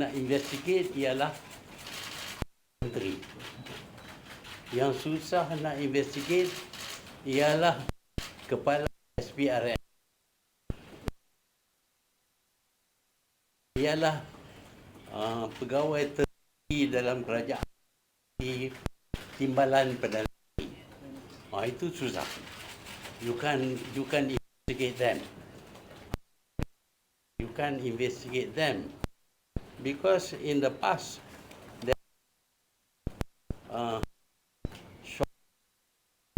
nak investigate ialah menteri. Yang susah nak investigate ialah kepala SPRM. Ialah pegawai tertinggi dalam kerajaan di Timbalan Perdana Menteri. Itu susah. You can investigate them. You can investigate them because in the past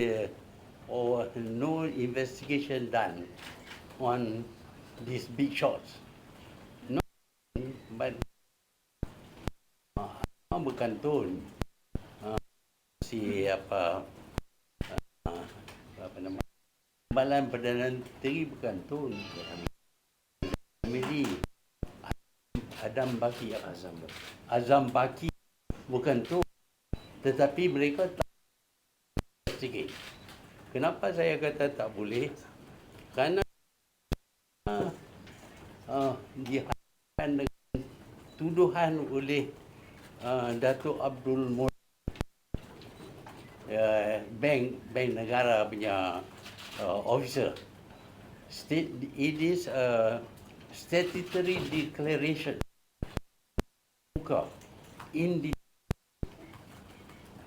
there or no investigation done on these big shots. No, but berkantun si apa nama Timbalan Perdana Menteri berkantun Azam Baki berkantun, tetapi mereka tak investigate. Kenapa saya kata tak boleh? Kerana dihadapkan dengan tuduhan oleh Datuk Abdul Mulk, bank negara punya officer. It is a statutory declaration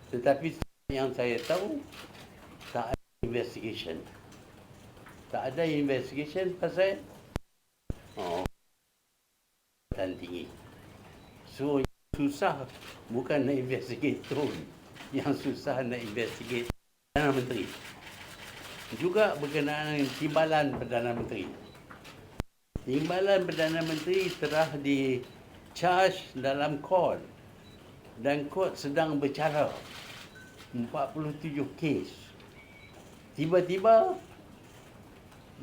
tetapi yang saya tahu tak ada investigation. Tak ada investigation pasal dan tinggi. So susah bukan nak investigate Tun, yang susah nak investigate Perdana Menteri. Juga berkenaan dengan Timbalan Perdana Menteri. Timbalan Perdana Menteri telah di-charge dalam court dan court sedang bercara 47 kes. Tiba-tiba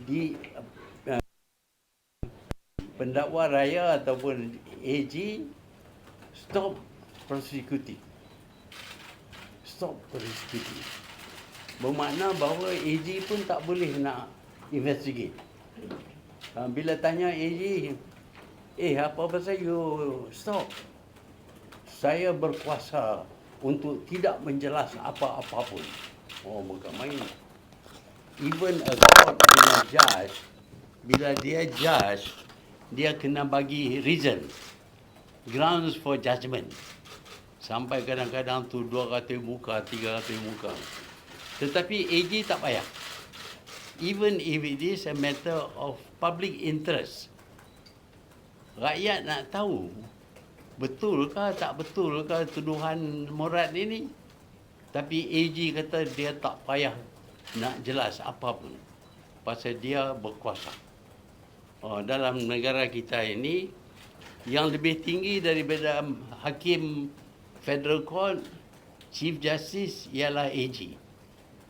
di pendakwa raya ataupun AG stop prosecuting. Bermakna bahawa AG pun tak boleh nak investigate. Bila tanya AG, apa pasal you stop? Saya berkuasa untuk tidak menjelas apa-apa pun. Bukan main. Even a court punya judge, bila dia judge, dia kena bagi reason, grounds for judgment. Sampai kadang-kadang tu 2 kata muka, 3 kata muka. Tetapi AG tak payah. Even if it is a matter of public interest, rakyat nak tahu betulkah tak betulkah tuduhan Murad ini. Tapi AG kata dia tak payah nak jelas apa pun pasal dia berkuasa. Dalam negara kita ini, yang lebih tinggi daripada hakim Federal Court, Chief Justice ialah AG.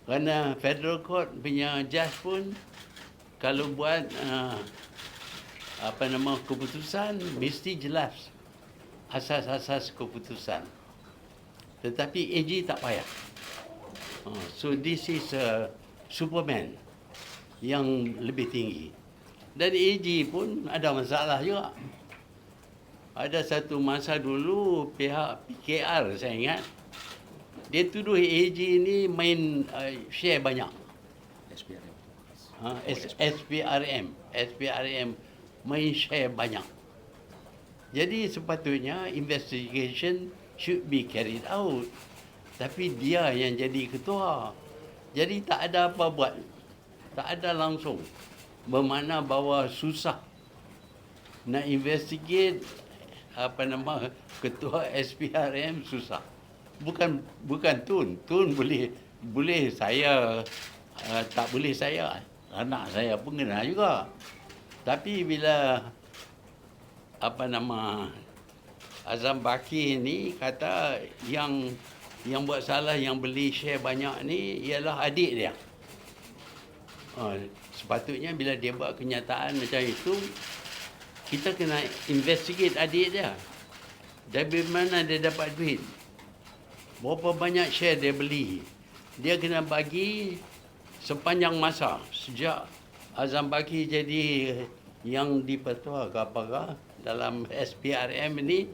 Kerana Federal Court punya judge pun kalau buat keputusan mesti jelas asas-asas keputusan. Tetapi AG tak payah. So this is a Superman yang lebih tinggi. Dan AG pun ada masalah juga. Ada satu masa dulu pihak PKR saya ingat, dia tuduh AG ni main share banyak. SPRM main share banyak. Jadi sepatutnya investigation should be carried out. Tapi dia yang jadi ketua. Jadi tak ada apa buat. Tak ada langsung. Bermakna bahawa susah nak investigate ketua SPRM susah. Bukan Tun. Tun boleh saya tak boleh saya. Anak saya pun kena juga. Tapi bila Azam Baki ni kata yang buat salah, yang beli share banyak ni ialah adik dia. Sepatutnya bila dia buat kenyataan macam itu, kita kena investigate adik dia. Dari mana dia dapat duit? Berapa banyak share dia beli? Dia kena bagi sepanjang masa. Sejak Azam Baki jadi yang di Petua Kapaka dalam SPRM ini,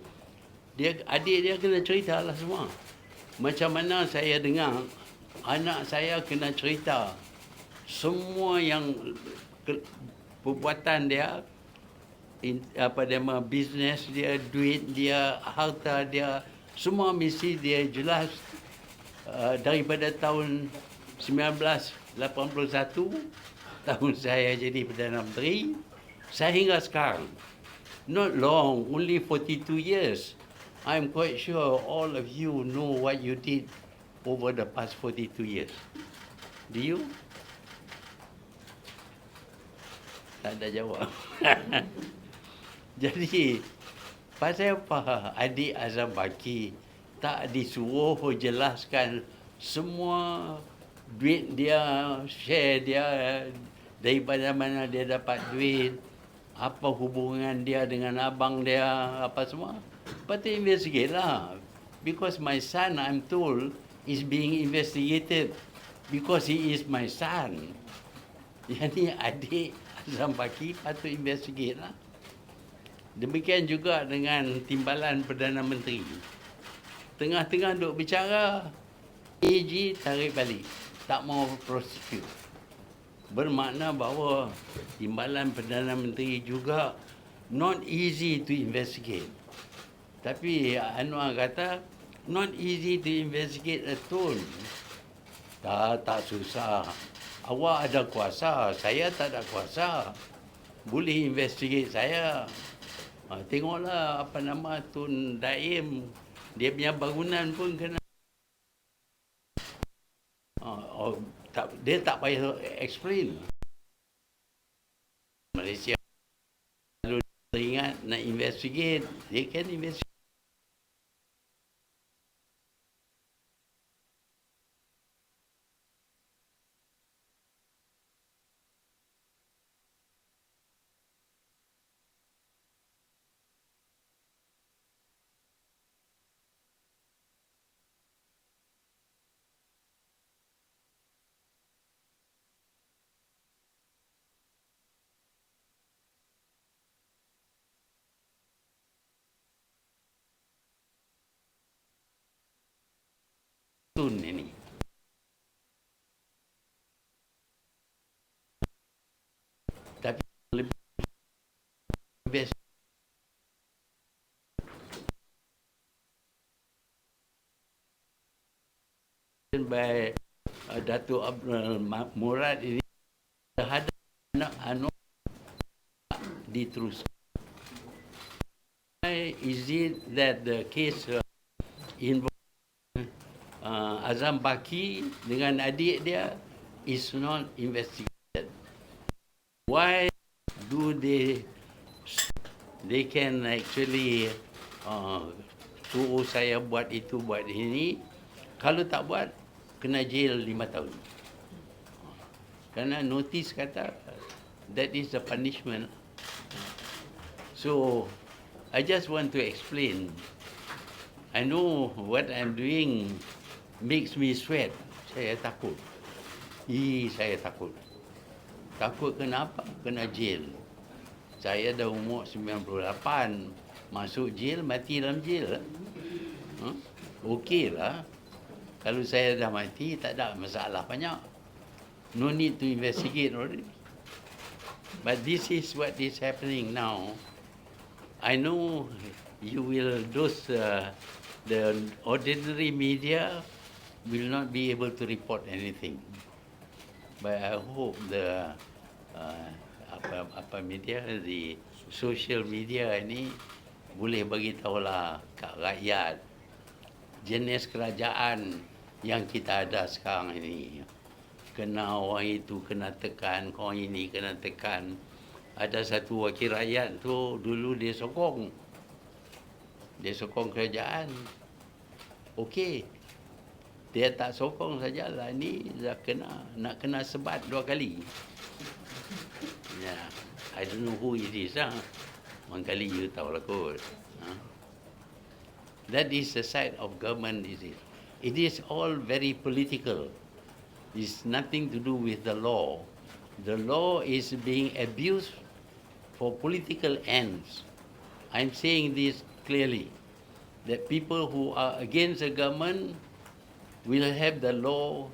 adik dia kena cerita lah semua. Macam mana saya dengar anak saya kena cerita semua yang perbuatan dia, bisnes dia, duit dia, harta dia, semua mesti dia jelas daripada tahun 1981, tahun saya jadi Perdana Menteri, sehingga sekarang. Not long, only 42 years. I'm quite sure all of you know what you did over the past 42 years. Do you? Tak ada jawab. Jadi, pasal apa adik Azam Baki tak disuruh jelaskan semua duit dia, share dia, daripada mana dia dapat duit, apa hubungan dia dengan abang dia, apa semua. Patut investigate lah. Because my son, I'm told, is being investigated because he is my son. Jadi adik Azam Baki patut investigate lah. Demikian juga dengan timbalan Perdana Menteri. Tengah-tengah duk bicara, AG tarik balik. Tak mau prosecute. Bermakna bahawa timbalan Perdana Menteri juga not easy to investigate. Tapi Anwar kata, not easy to investigate at all. Tak susah. Awak ada kuasa, saya tak ada kuasa. Boleh investigate saya. Tengoklah apa nama Tun M, dia punya bangunan pun kena. Dia tak payah explain. Malaysia kalau ingat nak investigate, they can investigate. Tun ini. Tapi lebih best by Datuk Abdul Murad ini terhadap anak diteruskan. Why is it that the case involving Azam Baki dengan adik dia is not investigated? Why do they can actually suruh saya buat itu, buat ini? Kalau tak buat, kena jail 5 tahun. Kerana notis kata, that is the punishment. So, I just want to explain. I know what I'm doing makes me sweat. Saya takut. Saya takut. Takut kenapa? Kena jail. Saya dah umur 98. Masuk jail, mati dalam jail. Okey lah. Kalau saya dah mati, tak ada masalah banyak. No need to investigate already. But this is what is happening now. I know you will, the ordinary media will not be able to report anything. But I hope the media, the social media ini boleh bagi tahulah kat rakyat jenis kerajaan yang kita ada sekarang ini. Kena orang itu kena tekan, orang ini kena tekan. Ada satu wakil rakyat tu dulu dia sokong kerajaan. Okey, dia tak sokong sajalah, ni dah nak kena sebat 2 kali. Yeah, I don't know who it is. Mangkali you tahu lah kot. That is the side of government, is it? It is all very political. It's nothing to do with the law. The law is being abused for political ends. I'm saying this clearly, that people who are against the government will have the law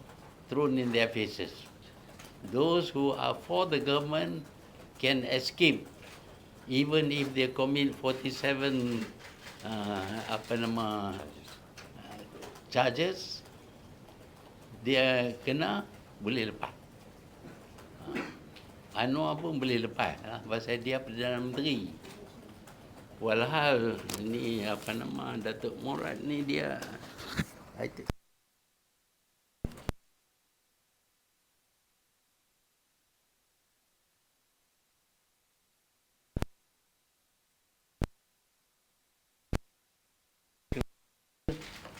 thrown in their faces. Those who are for the government can escape, even if they commit 47 charges, dia kena boleh lepas. Anwar pun boleh lepas pasal dia Perdana Menteri. Walhal ni Datuk Murad ni dia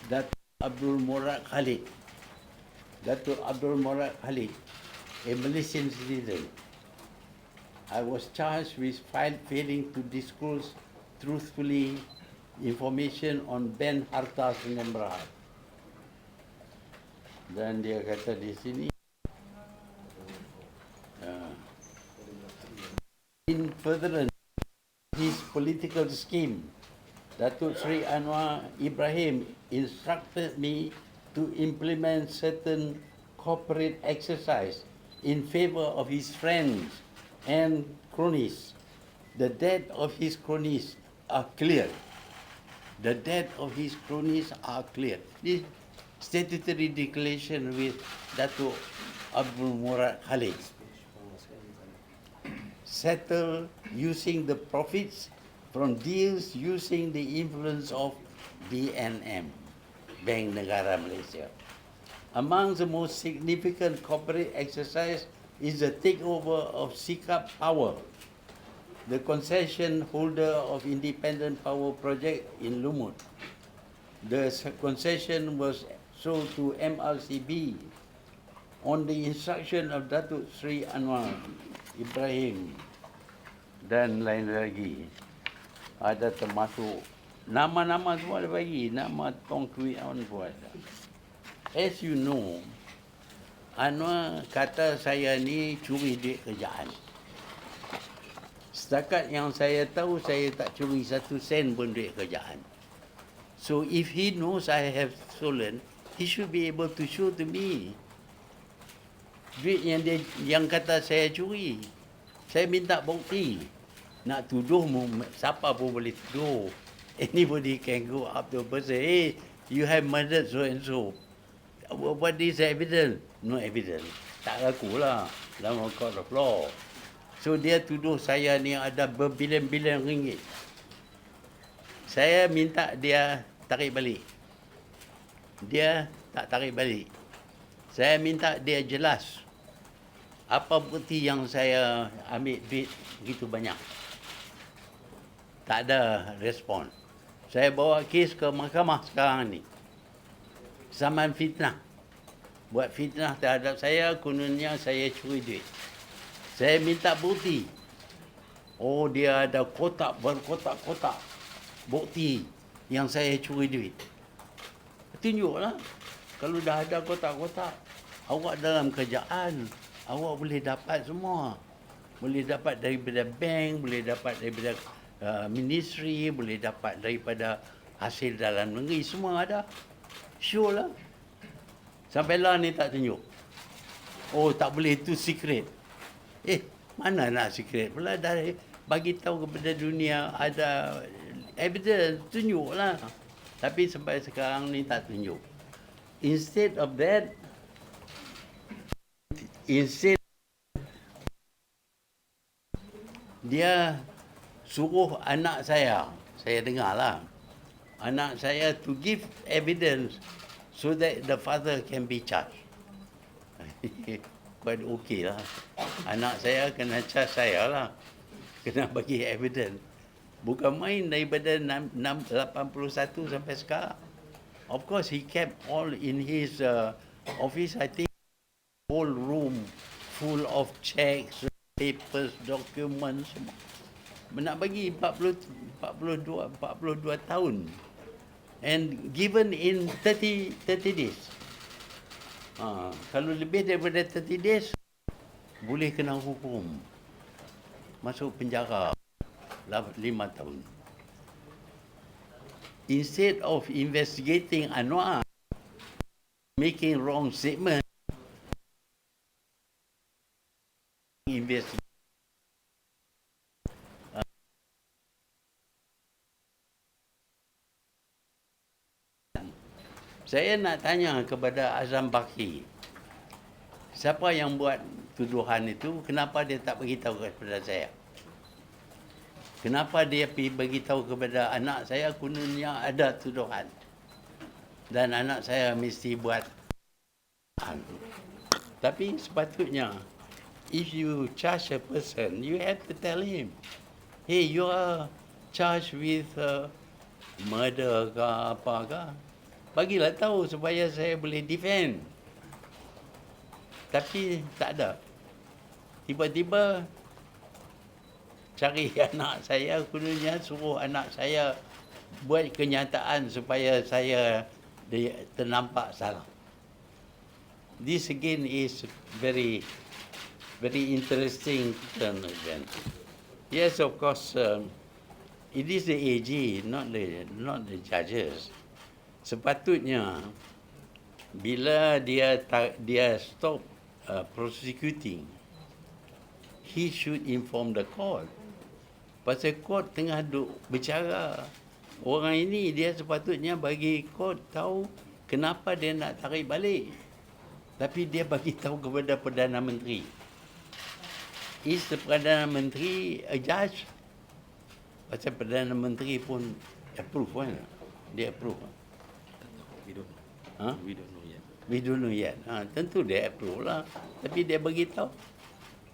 Datuk Abdul Murad Khalid. Datuk Abdul Murad Khalid, a Malaysian citizen. I was charged with failing to disclose truthfully information on Ben harta Senyum Berhad. Dan dia kata di sini, in furtherance of his political scheme, Datuk Sri Anwar Ibrahim instructed me to implement certain corporate exercise in favor of his friends and cronies. The death of his cronies are clear. The death of his cronies are clear. This statutory declaration with Datuk Abdul Murad Khalid. Settle using the profits from deals using the influence of BNM, Bank Negara Malaysia. Among the most significant corporate exercise is the takeover of Sikap Power, the concession holder of Independent Power Project in Lumut. The concession was sold to MRCB on the instruction of Datuk Sri Anwar Ibrahim dan lain lagi. Ada termasuk nama-nama semua ada bagi, nama Tong Kui Awan pun ada. As you know, Anwar kata saya ni curi duit kerjaan. Setakat yang saya tahu, saya tak curi 1 sen pun duit kerjaan. So if he knows I have stolen, he should be able to show to me duit yang kata saya curi. Saya minta bukti. Nak tuduh, siapa pun boleh tuduh. Anybody can go up to a person, hey, you have murdered so and so. What is the evidence? No evidence. Tak laku lah dalam court of law. So dia tuduh saya ni ada berbilion-bilion ringgit. Saya minta dia tarik balik. Dia tak tarik balik. Saya minta dia jelas apa bukti yang saya ambil duit begitu banyak. Tak ada respon. Saya bawa kes ke mahkamah sekarang ni. Zaman fitnah. Buat fitnah terhadap saya, kononnya saya curi duit. Saya minta bukti. Oh, dia ada kotak berkotak-kotak bukti yang saya curi duit. Tunjuklah. Kalau dah ada kotak-kotak, awak dalam kerjaan, awak boleh dapat semua. Boleh dapat daripada bank, boleh dapat daripada ministry, boleh dapat daripada hasil dalam negeri, semua ada. Show lah. Sampai lah ni tak tunjuk. Oh, tak boleh, itu secret. Mana nak secret pula, dah bagi tahu kepada dunia ada evidence, tunjuklah. Tapi sampai sekarang ni tak tunjuk. Instead of that, dia suruh anak saya dengar lah, anak saya to give evidence so that the father can be charged. Quite okay lah. Anak saya kena charge saya lah. Kena bagi evidence. Bukan main daripada 81 sampai sekarang. Of course, he kept all in his office, I think, whole room full of checks, papers, documents. Nak bagi 42 tahun. And given in 30 days. Kalau lebih daripada 30 days, boleh kena hukum. Masuk penjara. 5 tahun. Instead of investigating Anwar, making wrong statement, investigate. Saya nak tanya kepada Azam Baki, siapa yang buat tuduhan itu, kenapa dia tak beritahu kepada saya? Kenapa dia pergi beritahu kepada anak saya, kononnya ada tuduhan? Dan anak saya mesti buat. Tapi sepatutnya, if you charge a person, you have to tell him, hey, you are charged with murder ke apa ke. Bagilah tahu supaya saya boleh defend. Tapi tak ada. Tiba-tiba cari anak saya, kononnya suruh anak saya buat kenyataan supaya saya ternampak salah. This again is very interesting turn event. Yes, of course, it is the AG, not the judges. Sepatutnya bila dia stop prosecuting, he should inform the court. Pasal court tengah duk bicara. Orang ini dia sepatutnya bagi court tahu kenapa dia nak tarik balik. Tapi dia bagi tahu kepada Perdana Menteri. Is the Perdana Menteri a judge? Pasal Perdana Menteri pun approve kan? Dia approve. We don't know. Huh? We don't know yet. We don't know yet. Tentu dia approve lah. Tapi dia bagi tahu.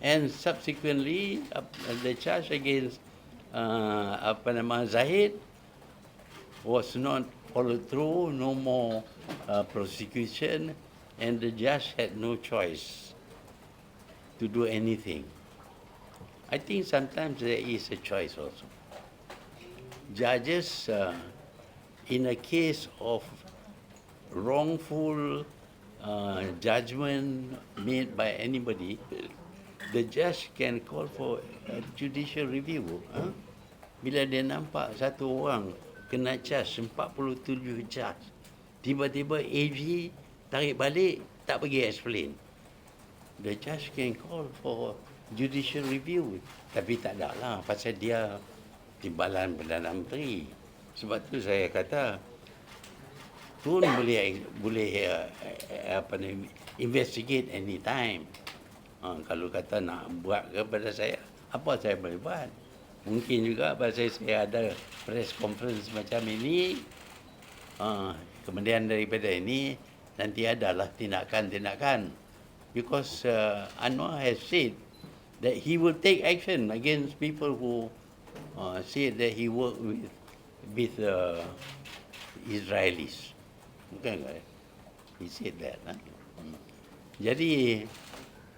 And subsequently, the charge against Zahid was not followed through, no more prosecution, and the judge had no choice to do anything. I think sometimes there is a choice also. Judges, in a case of wrongful judgment made by anybody, the judge can call for a judicial review. Bila dia nampak satu orang kena charge 47 charge, tiba-tiba AG tarik balik, tak pergi explain. The judge can call for judicial review. Tapi tak ada lah, pasal dia timbalan Perdana Menteri. Sebab tu saya kata, Tun boleh investigate anytime. Kalau kata nak buat kepada saya, apa saya boleh buat? Mungkin juga pasal saya ada press conference macam ini, kemudian daripada ini nanti adalah tindakan-tindakan. Because Anwar has said that he will take action against people who said that he worked with Israelis. Bukan ke? He said that. Jadi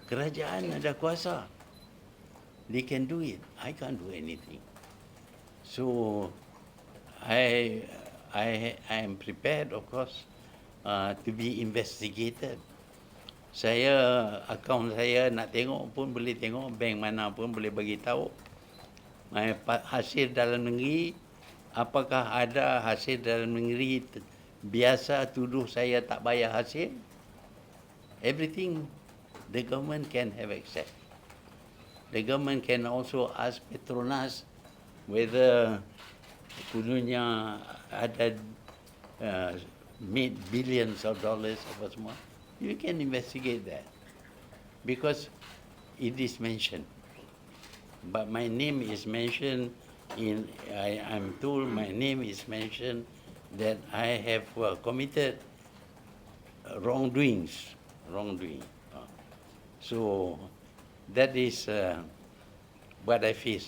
kerajaan ada kuasa. They can do it. I can't do anything. So I am prepared, of course, to be investigated. Akaun saya nak tengok pun boleh tengok, bank mana pun boleh bagi tahu. Hasil dalam negeri, apakah ada hasil dalam negeri biasa tuduh saya tak bayar hasil? Everything the government can have access. The government can also ask Petronas whether kononnya ada made billions of dollars apa semua. You can investigate that because it is mentioned. But my name is mentioned I'm told my name is mentioned that I have committed wrongdoing. So that is what I face.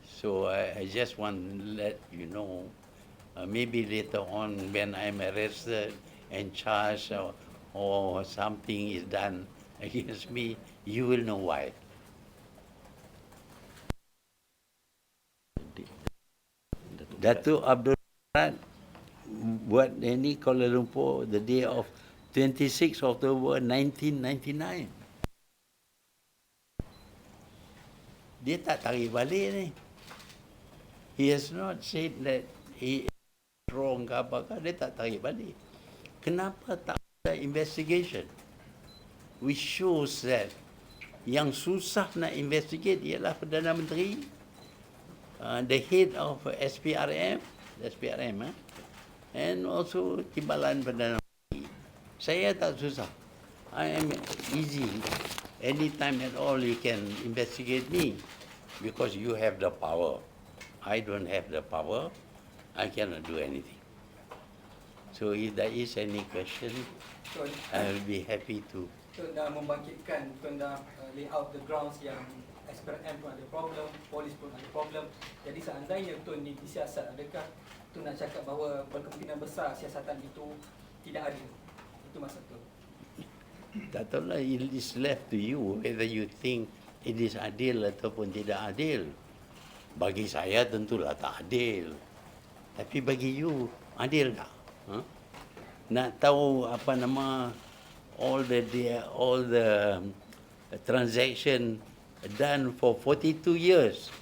So I just want to let you know, maybe later on when I'm arrested and charged or something is done against me, you will know why. Datuk Abdul Rahman buat ini Kuala Lumpur the day of 26 October 1999. Dia tak tarik balik ni. He has not said that he is wrong ke apa, dia tak tarik balik. Kenapa tak ada investigation? Which shows that yang susah nak investigate ialah Perdana Menteri, the head of SPRM, and also Timbalan Perdana Menteri. Saya tak susah. I am easy. Anytime at all you can investigate me because you have the power. I don't have the power. I cannot do anything. So if there is any question, I will be happy to. Tun dah membangkitkan, Tun dah lay out the grounds yang SPRM pun ada problem, polis pun ada problem. Jadi seandainya Tun ni disiasat, adakah Tun nak cakap bahawa berkemungkinan besar siasatan itu tidak adil? Itu maksud Tun. Tak tahulah, it is left to you whether you think it is adil ataupun tidak adil. Bagi saya tentulah tak adil. Tapi bagi you, adil tak? Huh? Nak tahu apa nama all the transaction done for 42 years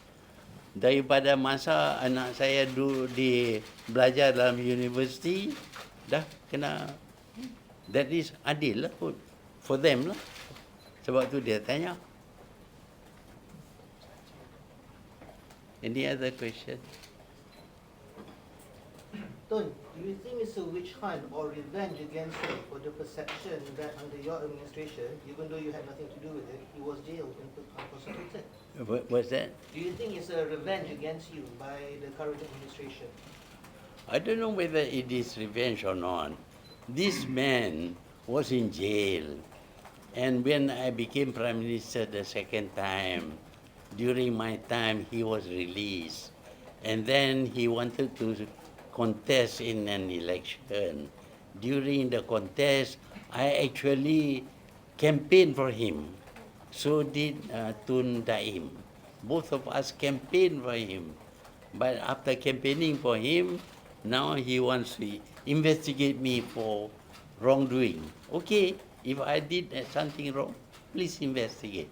daripada masa anak saya belajar dalam universiti dah kena. That is adil lah pun for them lah. Sebab tu dia tanya. Any other question? Tun, do you think it's a witch hunt or revenge against him for the perception that under your administration, even though you had nothing to do with it, he was jailed and prosecuted? What's that? Do you think it's a revenge against you by the current administration? I don't know whether it is revenge or not. This man was in jail. And when I became Prime Minister the second time, during my time, he was released. And then he wanted to contest in an election. During the contest, I actually campaigned for him. So did Tun M. Both of us campaigned for him. But after campaigning for him, now he wants to investigate me for wrongdoing. Okay, if I did something wrong, please investigate.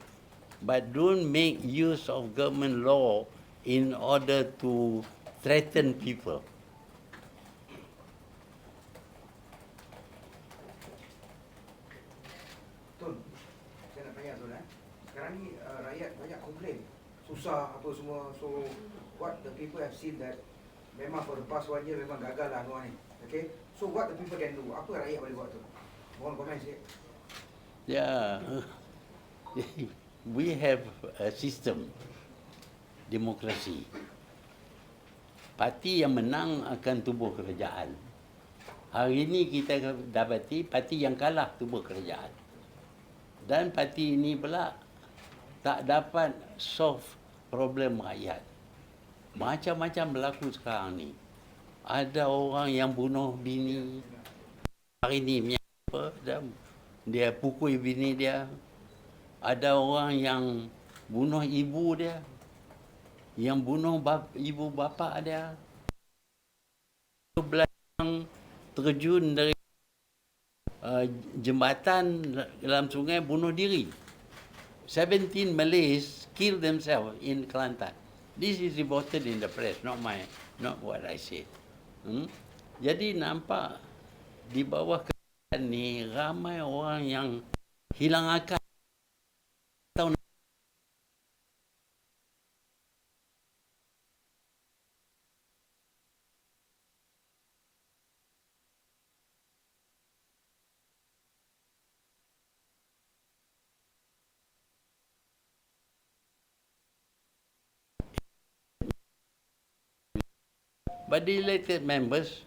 But don't make use of government law in order to threaten people. Tun, saya nak tanya Tun sekarang ni rakyat banyak komplain susah apa semua. So what the people have seen that memang for the past 1 year memang gagal lah Anwar ni. Okay, so what the people can do? Apa rakyat boleh buat tu? Mohon komen sikit. Yeah, we have a system, demokrasi. Parti yang menang akan tubuh kerajaan. Hari ini kita dapati parti yang kalah tubuh kerajaan. Dan parti ini pula tak dapat solve problem rakyat. Macam-macam berlaku sekarang ni. Ada orang yang bunuh bini. Hari ni apa? Dia pukul bini dia. Ada orang yang bunuh ibu dia. Yang bunuh ibu bapa dia. 12 yang terjun dari jembatan dalam sungai bunuh diri. 17 Malays killed themselves in Kelantan. This is reported in the press, not what I said. Jadi nampak di bawah kerajaan ni ramai orang yang hilang akal. But the elected members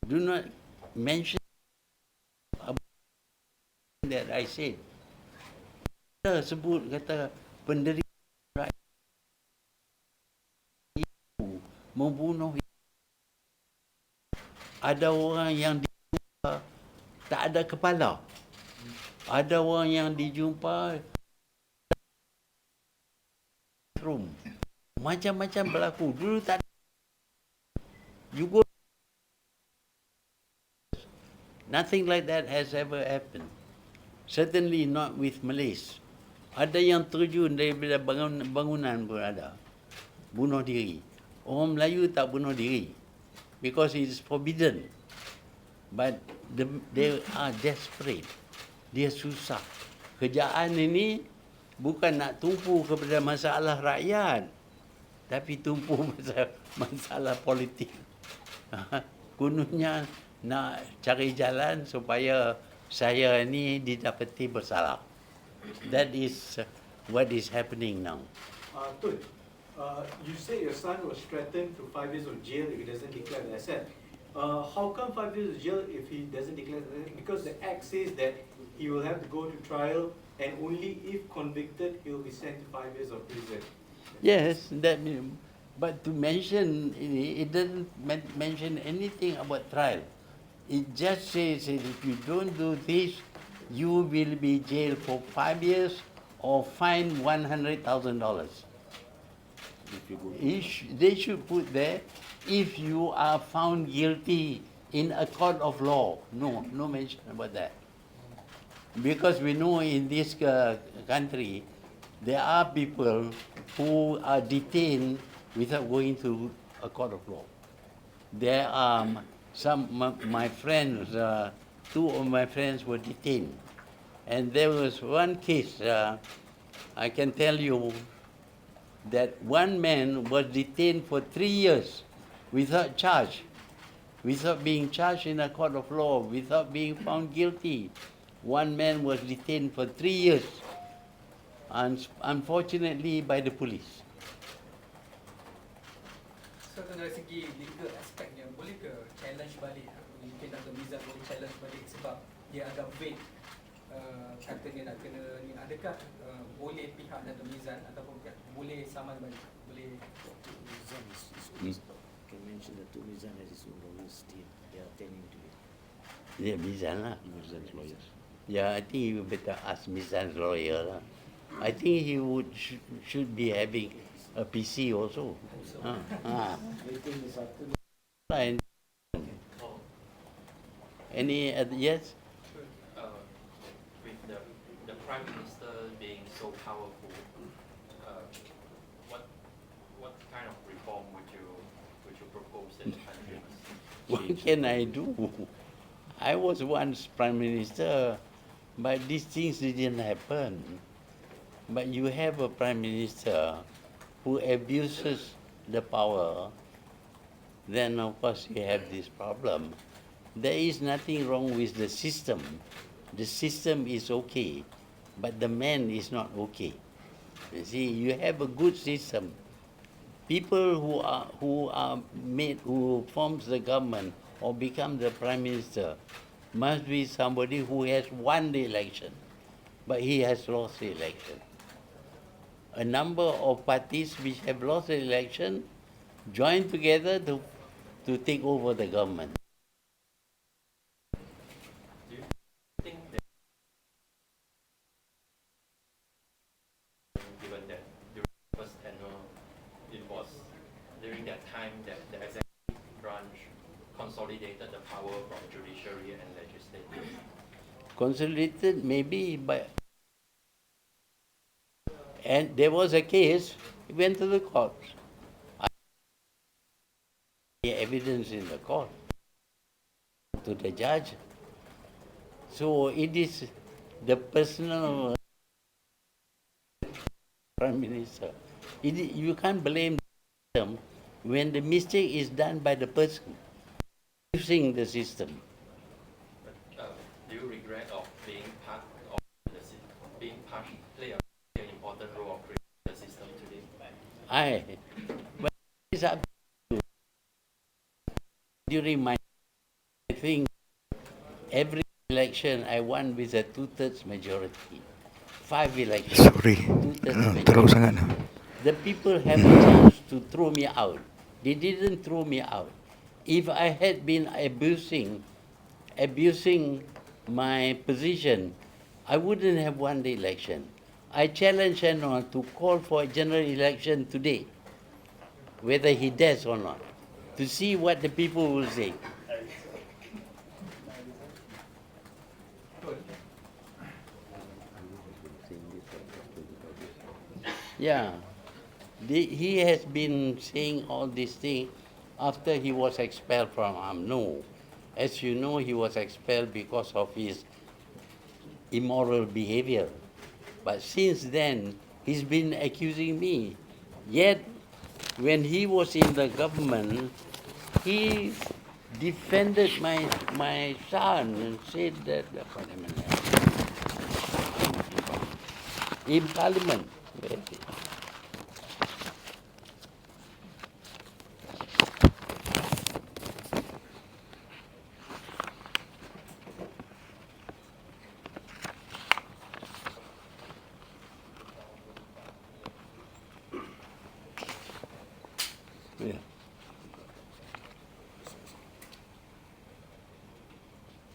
do not mention that I said. Kita sebut kata penderitaan rakyat membunuh. Ada orang yang dijumpa tak ada kepala. Ada orang yang dijumpa room. Macam-macam berlaku. Dulu tak ada. You go. Nothing like that has ever happened. Certainly not with Malays. Ada yang terjun daripada bangunan pun ada. bunuh diri. Orang Melayu tak bunuh diri because it is forbidden. But they are desperate. Dia susah. Kerjaan ini bukan nak tumpu kepada masalah rakyat, tapi tumpu masalah politik. Kononnya nak cari jalan supaya saya ni didapati bersalah. That is what is happening now. Tun, you say your son was threatened to 5 years of jail if he doesn't declare the asset. How come 5 years of jail if he doesn't declare the asset? Because the act says that he will have to go to trial and only if convicted he will be sent to 5 years of prison. Yes, but to mention, it doesn't mention anything about trial. It just says that if you don't do this, you will be jailed for 5 years or fined $100,000. If you go They should put there, if you are found guilty in a court of law. No mention about that. Because we know in this country, there are people who are detained without going to a court of law. There are my friends, two of my friends were detained. And there was one case, I can tell you, that one man was detained for 3 years without charge, without being charged in a court of law, without being found guilty. One man was detained for 3 years, unfortunately by the police. So dari segi legal aspeknya, boleh ke challenge balik? Mungkin Dr. Mizan boleh challenge balik sebab dia agak vague. Katanya nak kena ni, adakah boleh pihak Dr. Mizan ataupun boleh saman balik? Boleh can mention that to Mizan has his own lawyers team. They are attending to it. Yeah, Mizan lah. Mizan's lawyers. Yeah, I think you better ask Mizan's lawyer lah. I think he should be having a PC also. And any other, yes? With the Prime Minister being so powerful, what kind of reform would you propose in the country? What can I do? I was once Prime Minister, but these things didn't happen. But you have a Prime Minister who abuses the power, then of course you have this problem. There is nothing wrong with the system. The system is okay, but the man is not okay. You see, you have a good system. People who forms the government or become the Prime Minister must be somebody who has won the election, but he has lost the election. A number of parties which have lost the election join together to take over the government. Do you think that, given that during the first tenure, it was during that time that the executive branch consolidated the power from judiciary and legislature? Consolidated maybe, but and there was a case, it went to the court. The evidence in the court to the judge. So it is the personal Prime Minister. You can't blame them when the mistake is done by the person using the system. But, do you regret of being part of the play an important role of creating the system today? But it's up to you. During my, I think every election I won with a 2/3 majority. 5 elections. Sorry, 2/3 teruk majority. sangat. The people have a chance to throw me out. They didn't throw me out. If I had been abusing my position, I wouldn't have won the election. I challenge Enron to call for a general election today, whether he dares or not, to see what the people will say. Yeah. He has been saying all these things after he was expelled from UMNO. As you know, he was expelled because of his immoral behavior. But since then, he's been accusing me. Yet, when he was in the government, he defended my son and said that in Parliament. Yeah.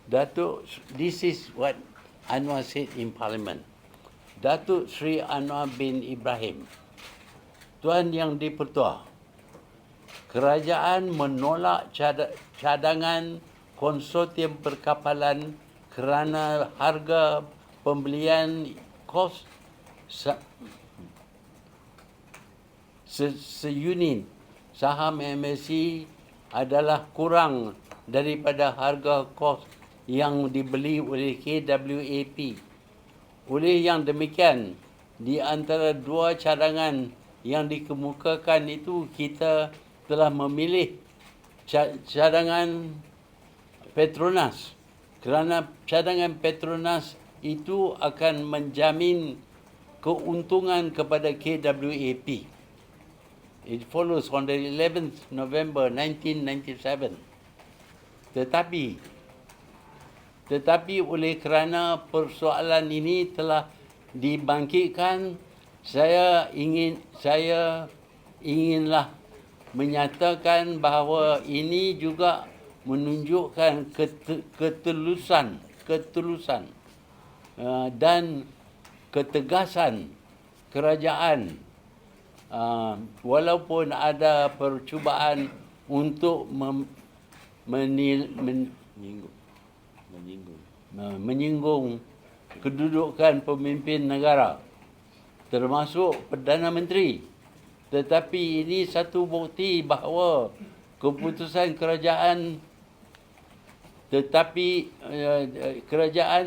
Datuk, this is what Anwar said in Parliament. Datuk Sri Anwar bin Ibrahim, Tuan Yang di-Pertua, kerajaan menolak cadangan konsortium perkapalan kerana harga pembelian kos seunit saham MSC adalah kurang daripada harga kos yang dibeli oleh KWAP. Oleh yang demikian, di antara dua cadangan yang dikemukakan itu, kita telah memilih cadangan Petronas, kerana cadangan Petronas itu akan menjamin keuntungan kepada KWAP. It follows on the 11th November 1997. Tetapi oleh kerana persoalan ini telah dibangkitkan, saya inginlah menyatakan bahawa ini juga menunjukkan ketulusan dan ketegasan kerajaan, walaupun ada percubaan untuk menyinggung kedudukan pemimpin negara, termasuk Perdana Menteri. Tetapi ini satu bukti bahawa keputusan kerajaan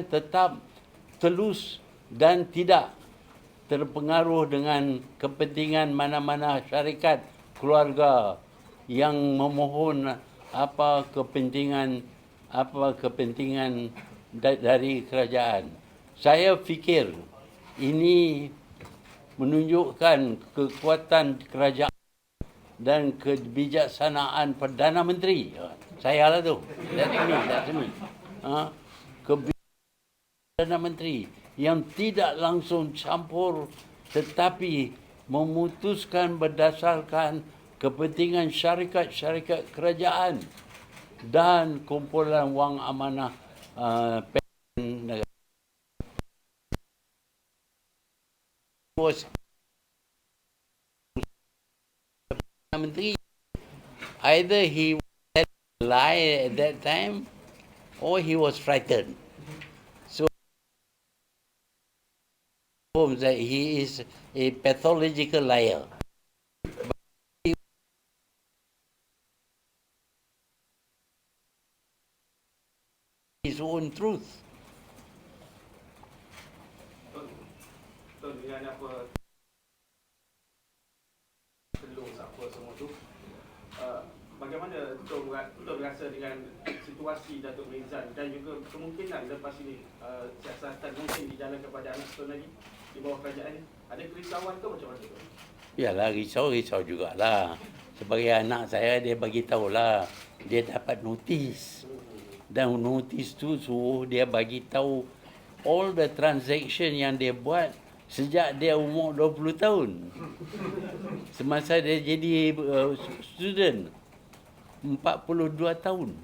tetap telus dan tidak terpengaruh dengan kepentingan mana-mana syarikat keluarga yang memohon apa kepentingan dari kerajaan. Saya fikir ini menunjukkan kekuatan kerajaan dan kebijaksanaan Perdana Menteri. Saya lah tu. That's me. Perdana Menteri yang tidak langsung campur tetapi memutuskan berdasarkan kepentingan syarikat-syarikat kerajaan dan kumpulan wang amanah negara. Menteri, either he lie at that time or he was frightened. So that he is a pathological liar. His own truth. Dengan apa telung apa semua tu, bagaimana Tok berasa dengan situasi Datuk Mirzan dan juga kemungkinan lepas ini siasatan mungkin dijalankan kepada anak Tok lagi di bawah kerajaan, ada kerisauan ke macam mana tu? Yalah, risau jugalah. Sebagai anak saya, dia bagi tahulah dia dapat notis. Dan notis tu suruh dia bagi tahu all the transaction yang dia buat sejak dia umur 20 tahun. Semasa dia jadi student 42 tahun.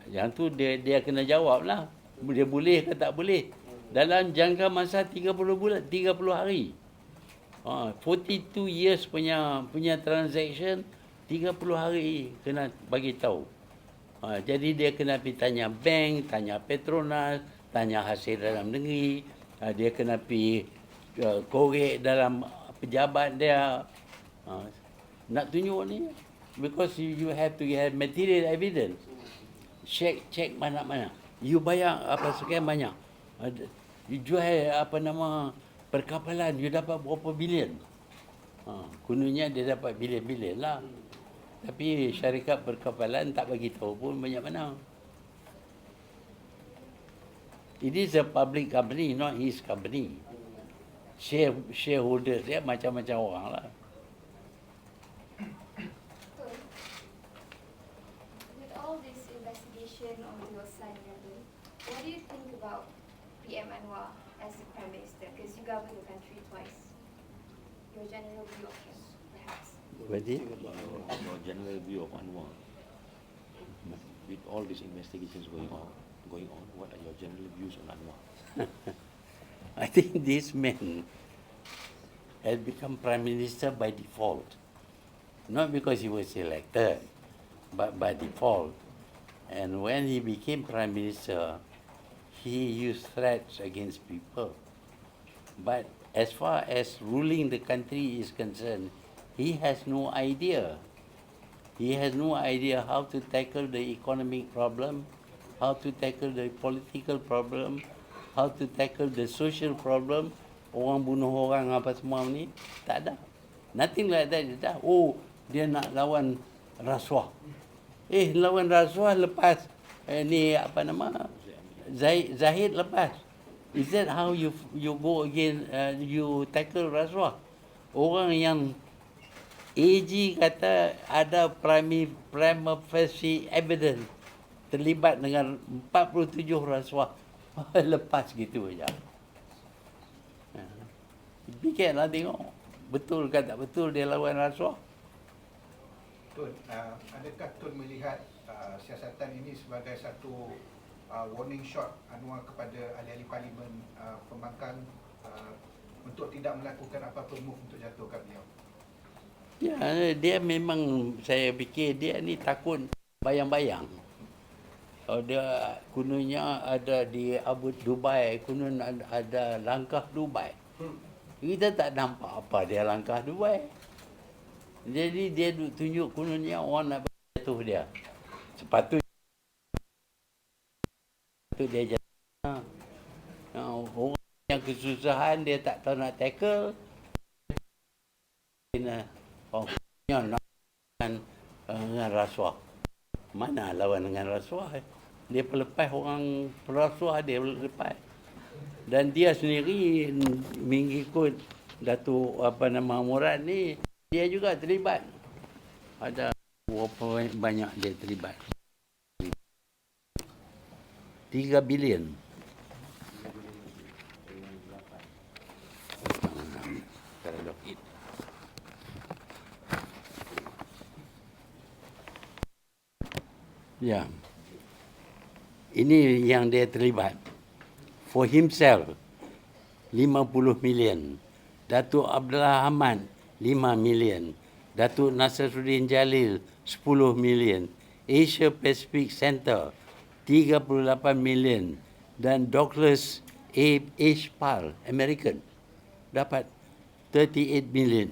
Yang tu dia kena jawab lah. Dia boleh ke tak boleh. Dalam jangka masa 30 hari. 42 years punya transaction, 30 hari kena bagi tahu. Jadi dia kena pergi tanya bank, tanya Petronas, tanya hasil dalam negeri, dia kena pergi korek dalam pejabat dia. Nak tunjuk ni, because you have to have material evidence. Check mana-mana. You bayar apa sekian banyak. You jual apa nama perkapalan, you dapat berapa bilion. Kononnya dia dapat bilion-bilion lah. Tapi syarikat perkapalan tak bagi tahu pun banyak mana. It is a public company, not his company. Shareholders dia macam-macam orang lah. With all this investigation on your son and everything, what do you think about PM Anwar as the Prime Minister? Because you govern the country twice. Your general view of him, perhaps. Berarti? Your general view of Anwar. With all these investigations going on, what are your general views on Anwar? I think this man has become Prime Minister by default. Not because he was elected, but by default. And when he became Prime Minister, he used threats against people. But as far as ruling the country is concerned, he has no idea. He has no idea how to tackle the economic problem, how to tackle the political problem, how to tackle the social problem. Orang bunuh orang apa semua ni, tak ada. Nothing like that. Dia dah, dia nak lawan rasuah. Lawan rasuah lepas ni apa nama? Zahid lepas. Is that how you go again, you tackle rasuah? Orang yang AG kata ada prima facie evidence terlibat dengan 47 rasuah. Lepas gitu aja. Fikirlah tengok. Betul ke tak betul dia lawan rasuah? Tun, adakah Tun melihat siasatan ini sebagai satu warning shot Anwar kepada ahli-ahli parlimen pembangkang untuk tidak melakukan apa-apa move untuk jatuhkan beliau? Ya, dia memang, saya fikir dia ni takut bayang-bayang. Dia kononnya ada di Abu Dubai, konon ada langkah Dubai. Kita tak nampak apa dia langkah Dubai. Jadi dia tunjuk kononnya orang nak jatuh dia. Sepatutnya dia jatuh. Orang yang kesusahan dia tak tahu nak tackle. Orang nak dengan rasuah. Mana lawan dengan rasuah? Dia pelepas orang perasuah, dia lepas. Dan dia sendiri mengikut Datuk Murad ni, dia juga terlibat. Ada berapa banyak dia terlibat? 3 bilion. Ya. Ini yang dia terlibat. For himself, 50 million. Datuk Abdullah Ahmad, 5 million. Datuk Nasruddin Jalil, 10 million. Asia Pacific Center, 38 million. Dan Douglas H. Pal, American, dapat 38 million.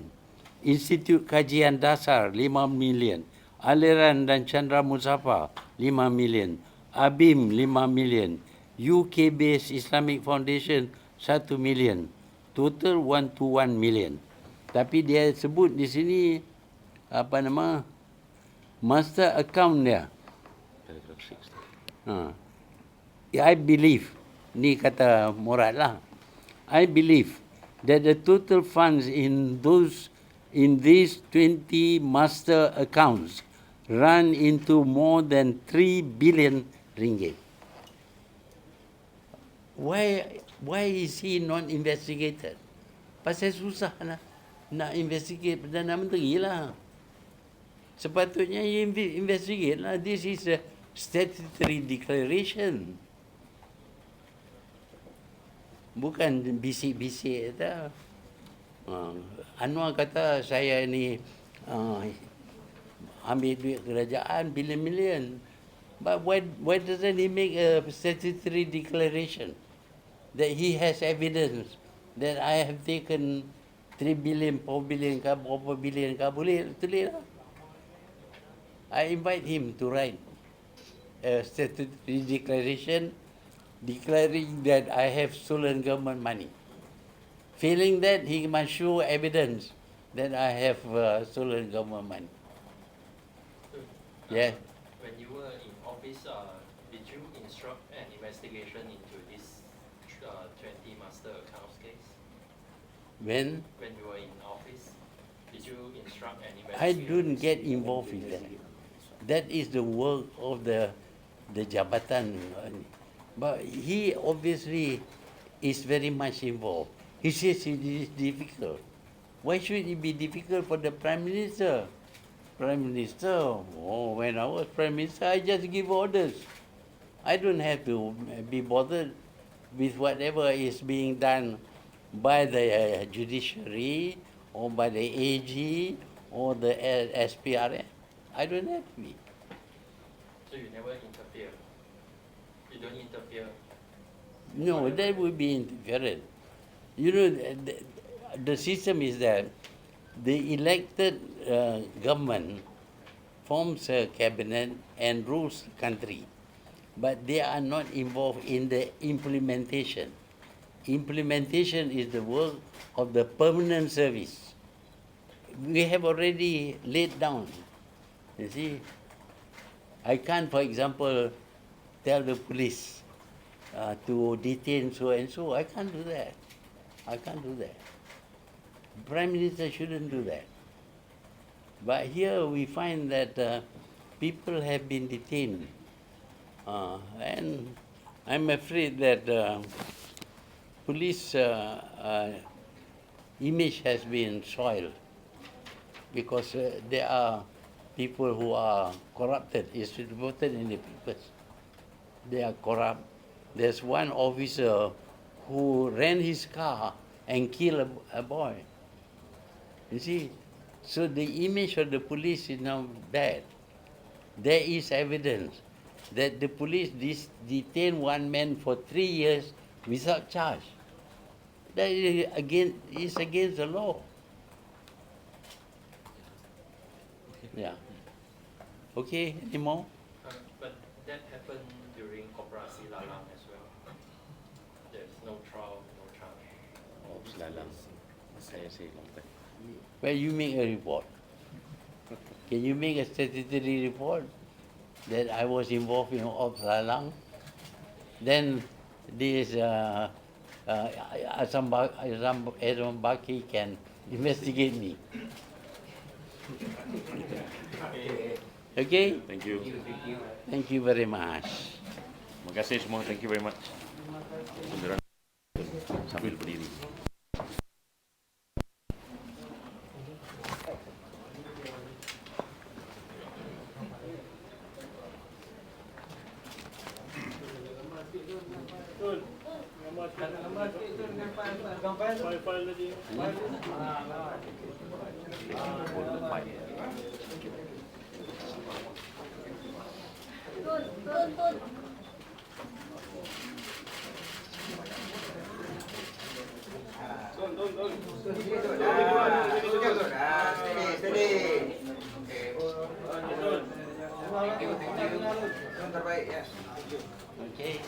Institut Kajian Dasar, 5 million. Aliran dan Chandra Muzaffar, 5 million. ABIM, 5 million. UK-based Islamic Foundation, 1 million. Total 121 million. Tapi dia sebut di sini, master account dia. I believe, ni kata Murad lah. I believe that the total funds in these 20 master accounts run into more than 3 billion ringgit. Why is he not investigated? Pasal susah nak investigate Perdana Menteri lah. Sepatutnya you investigate lah. This is a statutory declaration. Bukan bisik-bisik tak. Anwar kata saya ni ambil duit kerajaan bilion-bilion. But why doesn't he make a statutory declaration that he has evidence that I have taken 3 billion, 4 billion ke, berapa billion ke, boleh tulis lah. I invite him to write a statutory declaration declaring that I have stolen government money. Failing that, he must show evidence that I have stolen government money. Yeah. When you were in office, did you instruct an investigation into this 20 master accounts case? When When you were in office, did you instruct an I investigation? don't get involved in that. That is the work of the jabatan. But he obviously is very much involved. He says it is difficult. Why should it be difficult for the Prime Minister? Prime Minister, when I was Prime Minister, I just give orders. I don't have to be bothered with whatever is being done by the judiciary or by the AG or the SPRM. I don't have to be. So you never interfere? You don't interfere? No, that would be interference. You know, the system is that the elected government forms a cabinet and rules the country, but they are not involved in the implementation. Implementation is the work of the permanent service. We have already laid down. You see, I can't, for example, tell the police to detain so and so. I can't do that. I can't do that. Prime Minister shouldn't do that. But here we find that people have been detained. And I'm afraid that police image has been soiled because there are people who are corrupted. It's reported in the papers. They are corrupt. There's one officer who ran his car and killed a boy. You see, so the image of the police is now bad. There is evidence that the police detained one man for 3 years without charge. That is against the law. Yeah. Okay, any more? But that happened during Operasi Lalang as well. There's no trial, no charge. Oh, selalang. Saya say long time. Well, you make a report. Can you make a statutory report that I was involved in Ops Lalang? Then this Azam Baki can investigate me. Okay? Thank you. Thank you very much. Terima kasih semua. Thank you very much. Saudara sambil berdiri. Terbaik ya. Okay.